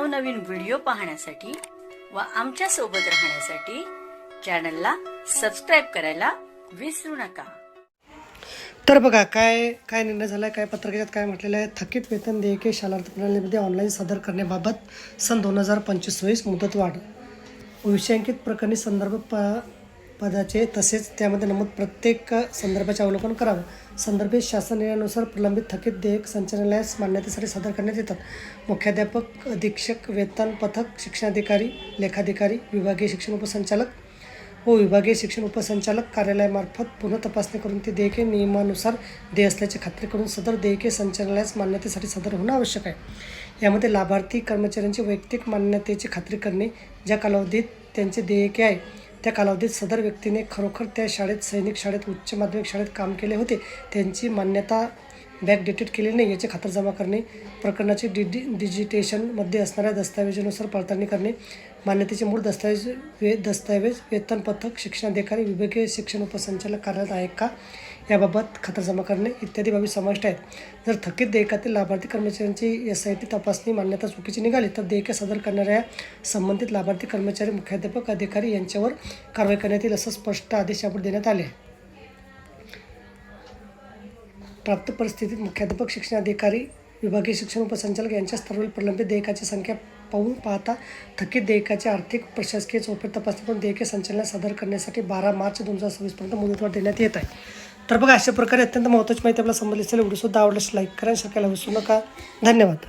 नवनवीन व्हिडिओ पाहण्यासाठी व आमच्या सोबत राहण्यासाठी चॅनलला सबस्क्राइब करायला विसरू नका। तर बघा काय काय निर्णय झाला, काय पत्रकात काय म्हटलेलं आहे। थकीत वेतन देयके शालार्थ प्रणालीमध्ये ऑनलाईन सादर करण्याबाबत सन 2025 मुदतवाढ। विषयांकित प्रकरणी संदर्भ पदाचे तसेच त्यामध्ये नमूद प्रत्येक संदर्भाचे अवलोकन करावे। संदर्भित शासन निर्णयानुसार प्रलंबित थकीत देयक संचालनालयास मान्यतेसाठी सादर करण्यात येतात। मुख्याध्यापक, अधीक्षक, वेतन पथक, शिक्षणाधिकारी, लेखाधिकारी, विभागीय शिक्षण उपसंचालक व विभागीय शिक्षण उपसंचालक कार्यालयामार्फत पुनर्तपासणी करून ती देयके नियमानुसार देय असल्याची खात्री करून सदर देयके संचालनालयास मान्यतेसाठी सादर होणे आवश्यक आहे। यामध्ये लाभार्थी कर्मचाऱ्यांची वैयक्तिक मान्यतेची खात्री करणे, ज्या कालावधीत त्यांचे देयके आहे त्या कालावधीत सदर व्यक्तीने खरोखर त्या शाळेत, सैनिक शाळेत, उच्च माध्यमिक शाळेत काम केले होते, त्यांची मान्यता बॅकडेटेड केली नाही याची खातरजमा करणे, प्रकरणाची डिजिटेशनमध्ये असणाऱ्या दस्तावेजानुसार पडताळणी करणे, मान्यतेचे मूळ दस्तावेज वेतन पथक, शिक्षणाधिकारी, विभागीय शिक्षण उपसंचालक कार्यालयात आहे का याबाबत खातरजमा करणे इत्यादी बाबी समाविष्ट आहेत। जर थकीत देयकातील लाभार्थी कर्मचाऱ्यांची SIT तपासणी मान्यता चुकीची निघाली तर देयके सादर करणाऱ्या संबंधित लाभार्थी कर्मचारी, मुख्याध्यापक, अधिकारी यांच्यावर कारवाई करण्यात येईल असं स्पष्ट आदेश यापुढे देण्यात आले आहे। प्राप्त परिस्थितीत मुख्याध्यापक, शिक्षणाधिकारी, विभागीय शिक्षण उपसंचालक यांच्या स्तरावरील प्रलंबित देयकाची संख्या पाहून पाहता थकीत देयकाची आर्थिक प्रशासकीय चौफेर तपासणी करून देयके संचालनास सादर करण्यासाठी 12 मार्च 2026 पर्यंत मुदतवाढ देण्यात येत आहे। तर बघा, अशा प्रकारे अत्यंत महत्त्वाची माहिती आपल्याला समजली असेल। व्हिडिओ सुद्धा आवडल्यास लाईक करा, शेअर करायला विसरू नका। धन्यवाद।